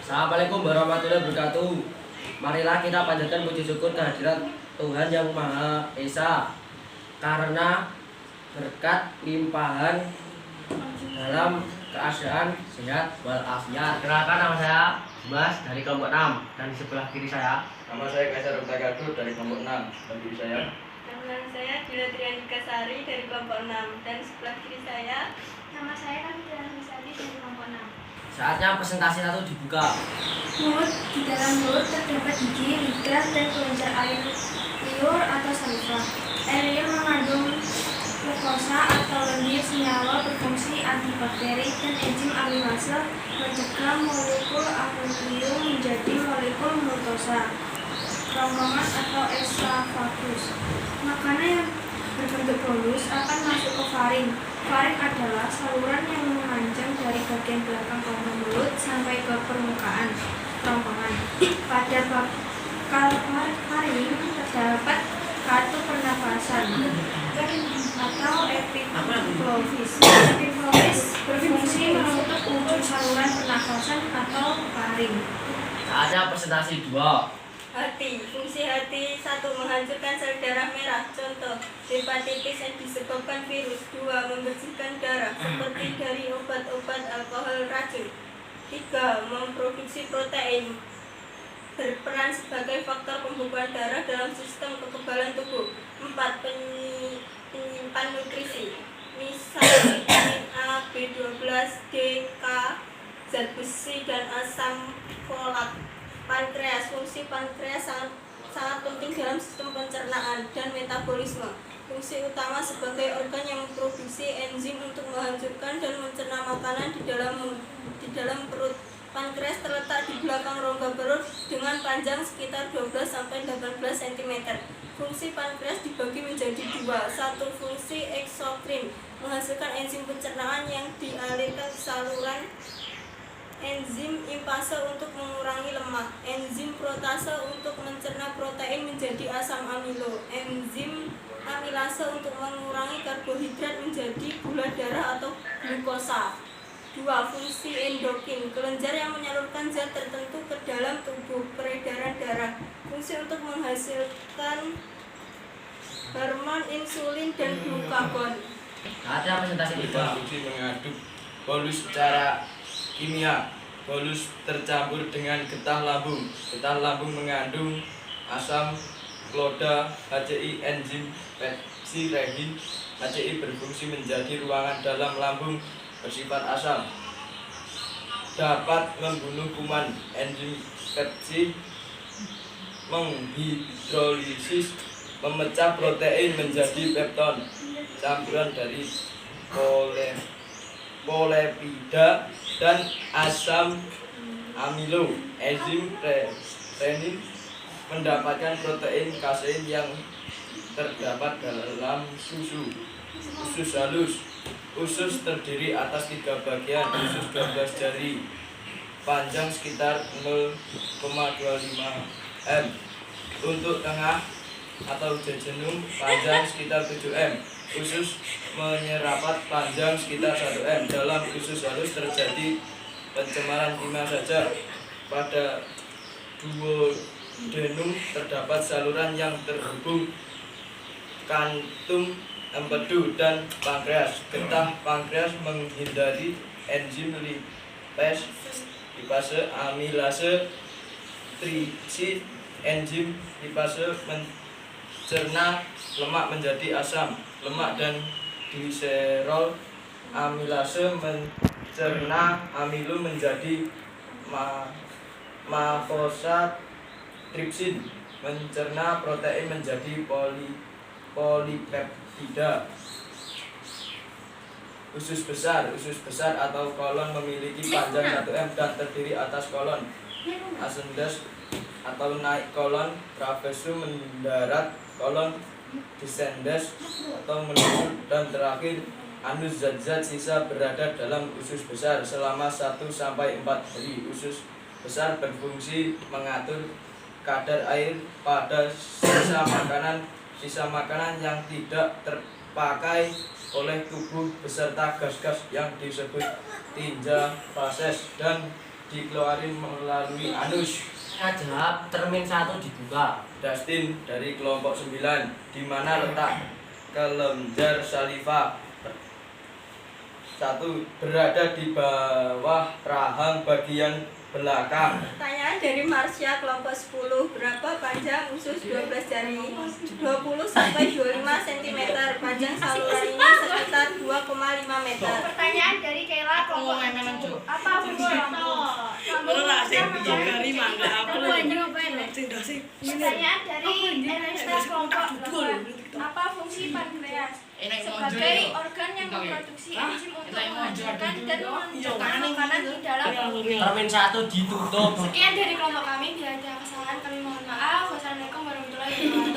Assalamualaikum warahmatullahi wabarakatuh. Marilah kita panjatkan puji syukur kehadirat Tuhan yang Maha Esa, karena berkat limpahan dalam keadaan sehat walafiat. Kenalkan, nama saya Mas dari kelompok 6 dan di sebelah kiri saya. Nama saya Kaisar Utagadur dari kelompok 6 dan diri saya. Nama saya Dila Trianika Sari dari kelompok 6 dan sebelah kiri saya. Nama saya Kamila Misadi dari kelompok 6. Saatnya presentasi satu dibuka. Mulut. Di dalam mulut terdapat gigi, lidah, dan kelenjar air liur atau saliva. Air liur mengandung glukosa atau lendir, senyawa berfungsi antibakteri, dan enzim amilase mencegah molekul amonium menjadi molekul maltosa. Ronggongan atau esofagus. Makanan yang berbentuk bolus akan masuk ke faring. Faring adalah saluran yang memanjang dari bagian belakang rongga mulut sampai ke permukaan ronggongan. Pada bakal faring terdapat kartu pernafasan atau epiglotis. Epiglotis berfungsi menutup ujung saluran pernafasan atau faring. Saatnya presentasi dua. Hati. Fungsi hati: 1. Menghancurkan sel darah merah, contoh hepatitis yang disebabkan virus. 2. Membersihkan darah seperti dari obat-obat alkohol racun. 3. Memproduksi protein, berperan sebagai faktor pembukaan darah dalam sistem kekebalan tubuh. 4. Penyimpan nutrisi, misal vitamin A, B12, D, K, zat besi, dan asam folat. Pankreas. Fungsi pankreas sangat penting dalam sistem pencernaan dan metabolisme. Fungsi utama sebagai organ yang memproduksi enzim untuk menghancurkan dan mencerna makanan di dalam perut. Pankreas terletak di belakang rongga perut dengan panjang sekitar 12-18 cm. Fungsi pankreas dibagi menjadi dua. 1. Fungsi eksokrin, menghasilkan enzim pencernaan yang dialirkan ke saluran. Enzim impase untuk mengurangi lemak. Enzim protase untuk mencerna protein menjadi asam amino. Enzim amilase untuk mengurangi karbohidrat menjadi gula darah atau glukosa. 2. Fungsi endokrin, kelenjar yang menyalurkan zat tertentu ke dalam tubuh. Peredaran darah. Fungsi untuk menghasilkan hormon insulin dan glukagon. Saatnya presentasi tiga. Fungsi mengaduk bolus secara kimia. Bolus tercampur dengan getah lambung. Getah lambung mengandung asam kloda, HCI, enzim pepsi rehin. HCI berfungsi menjadi ruangan dalam lambung bersifat asam. Dapat membunuh kuman. Enzim pepsi menghidrolisis, memecah protein menjadi pepton. Campuran dari polepida dan asam amino. Enzim renin mendapatkan protein kasein yang terdapat dalam susu. Usus halus. Usus terdiri atas 3 bagian. Usus 12 jari, panjang sekitar 0,25 m. Untuk tengah atau jejunum panjang sekitar 7 m. Usus menyerapat panjang sekitar 1 m. Dalam usus halus terjadi pencemaran kimia saja. Pada duodenum terdapat saluran yang terhubung kantung, empedu, dan pankreas. Getah pankreas menghindari enzim lipase, amilase, tripsin. Enzim lipase mencerna lemak menjadi asam lemak dan gliserol. Amilase mencerna amilo menjadi mafosa. Tripsin mencerna protein menjadi polipeptida. Usus besar. Usus besar atau kolon memiliki panjang 1 m dan terdiri atas kolon ascendens atau naik kolon, trapezium mendarat, kolon descendens atau menurun, dan terakhir anus. Zat-zat sisa berada dalam usus besar selama 1-4 hari. Usus besar berfungsi mengatur kadar air pada sisa makanan yang tidak terpakai oleh tubuh beserta gas-gas yang disebut tinja fases dan dikeluarin melalui anus. Ngajak termin 1 dibuka. Dustin dari kelompok 9, di mana letak kelenjar saliva? 1. Berada di bawah rahang bagian belakang. Pertanyaan dari Marsha kelompok 10. Berapa panjang usus 12 jari? 20 sampai 25 cm. Panjang saluran ini sekitar 2,5 meter. Pertanyaan dari Kayla kelompok 10. Apa fungsi lampu? Pertanyaan dari Ernesta kelompok 8. Apa fungsi pankreas? Sebagai organ yang memproduksi enzim untuk menghancurkan dan mengumpulkan makanan di dalam tubuh. Termin 1 ditutup. Sekian dari kelompok kami. Bila ada kesalahan kami mohon maaf. Wassalamualaikum warahmatullahi wabarakatuh.